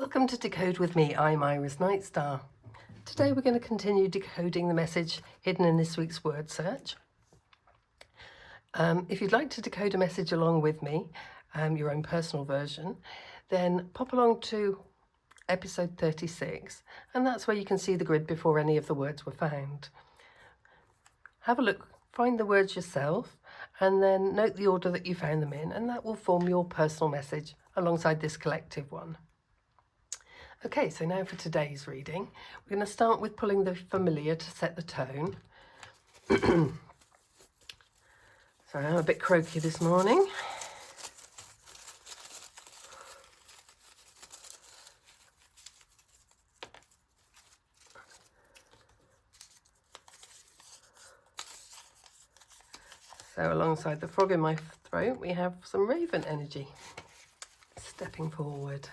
Welcome to Decode with me. I'm Iris Knightstar. Today we're going to continue decoding the message hidden in this week's word search. If you'd like to decode a message along with me, your own personal version, then pop along to episode 36, and that's where you can see the grid before any of the words were found. Have a look, find the words yourself, and then note the order that you found them in, and that will form your personal message alongside this collective one. Okay, so now for today's reading, we're going to start with pulling the familiar to set the tone. Sorry, I'm a bit croaky this morning. So alongside the frog in my throat, we have some raven energy stepping forward.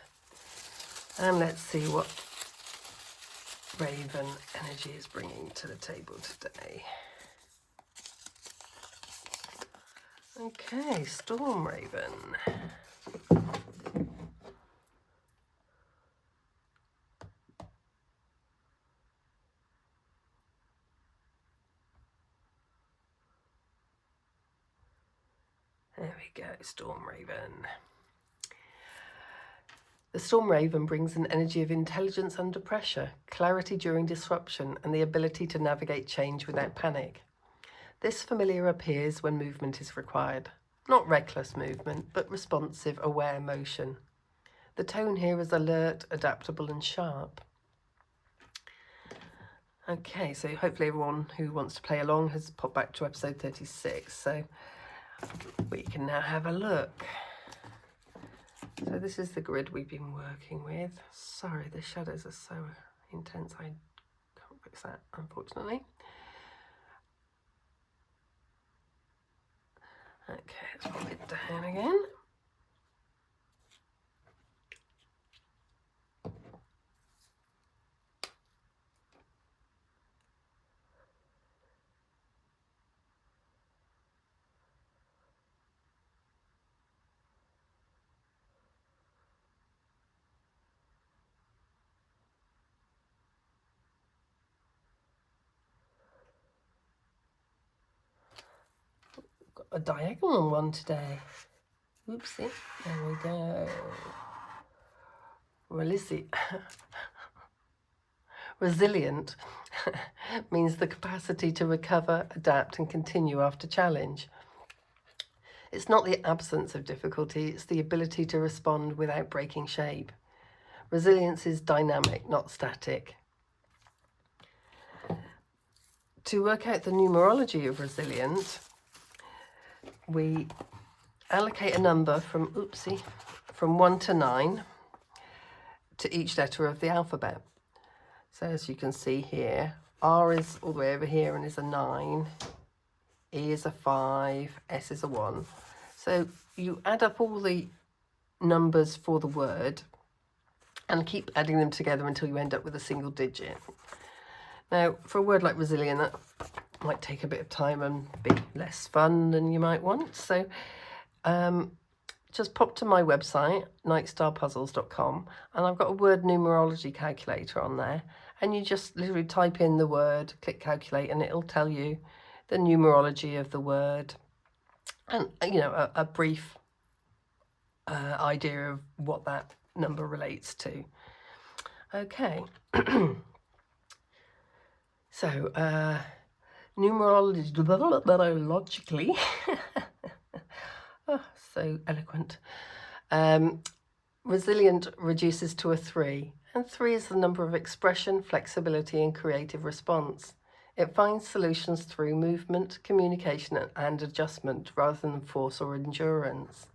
And let's see what raven energy is bringing to the table today. Okay, storm raven. There we go, storm raven. The storm raven brings an energy of intelligence under pressure, clarity during disruption, and the ability to navigate change without panic. This familiar appears when movement is required. Not reckless movement, but responsive, aware motion. The tone here is alert, adaptable, and sharp. Okay, so hopefully everyone who wants to play along has popped back to episode 36, so we can now have a look. So this is the grid we've been working with. Sorry, the shadows are so intense, I can't fix that, unfortunately. Okay, let's pop it down again. A diagonal one today. Oopsie. There we go. Resilient means the capacity to recover, adapt, and continue after challenge. It's not the absence of difficulty, it's the ability to respond without breaking shape. Resilience is dynamic, not static. To work out the numerology of resilient, we allocate a number from 1 to 9 to each letter of the alphabet. So as you can see here, R is all the way over here and is a 9, E is a 5, S is a 1. So you add up all the numbers for the word and keep adding them together until you end up with a single digit. Now, for a word like resilient, that might take a bit of time and be less fun than you might want. So just pop to my website, knightstarpuzzles.com, and I've got a word numerology calculator on there. And you just literally type in the word, click calculate, and it'll tell you the numerology of the word and, you know, a brief idea of what that number relates to. Okay. So, numerologically, oh, so eloquent. Resilient reduces to a 3, and 3 is the number of expression, flexibility, and creative response. It finds solutions through movement, communication, and adjustment rather than force or endurance.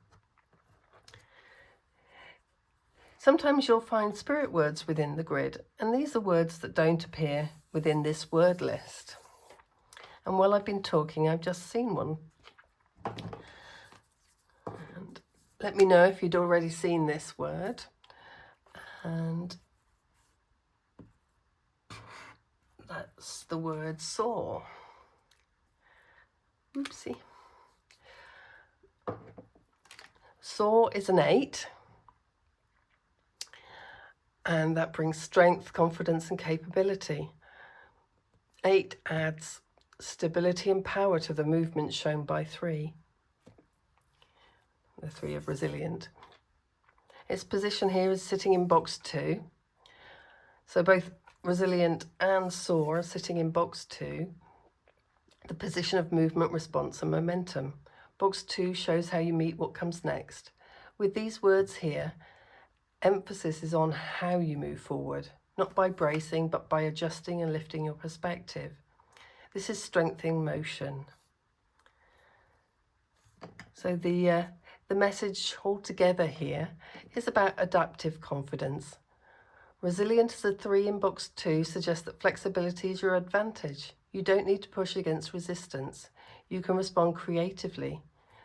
Sometimes you'll find spirit words within the grid, and these are words that don't appear within this word list. And while I've been talking, I've just seen one. And let me know if you'd already seen this word. And that's the word saw. Oopsie. Saw is an 8. and that brings strength, confidence and capability. 8 adds stability and power to the movement shown by 3. The 3 of resilient. Its position here is sitting in box 2. So both resilient and soar are sitting in box 2. The position of movement, response and momentum. Box 2 shows how you meet what comes next. With these words here, emphasis is on how you move forward, not by bracing, but by adjusting and lifting your perspective. This is strengthening motion. So the message altogether here is about adaptive confidence. Resilient as a 3 in box 2 suggests that flexibility is your advantage. You don't need to push against resistance. You can respond creatively.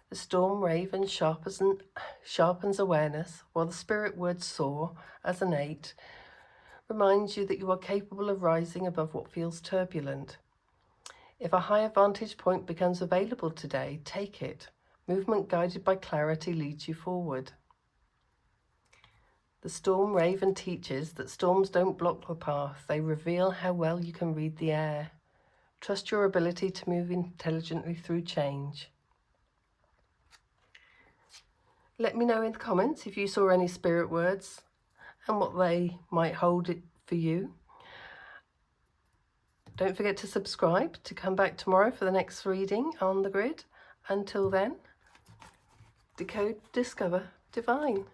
The storm raven sharpens awareness, while the spirit word soar, as an 8, reminds you that you are capable of rising above what feels turbulent. If a higher vantage point becomes available today, take it. Movement guided by clarity leads you forward. The storm raven teaches that storms don't block the path, they reveal how well you can read the air. Trust your ability to move intelligently through change. Let me know in the comments if you saw any spirit words and what they might hold it for you. Don't forget to subscribe to come back tomorrow for the next reading on the grid. Until then, decode, discover, divine.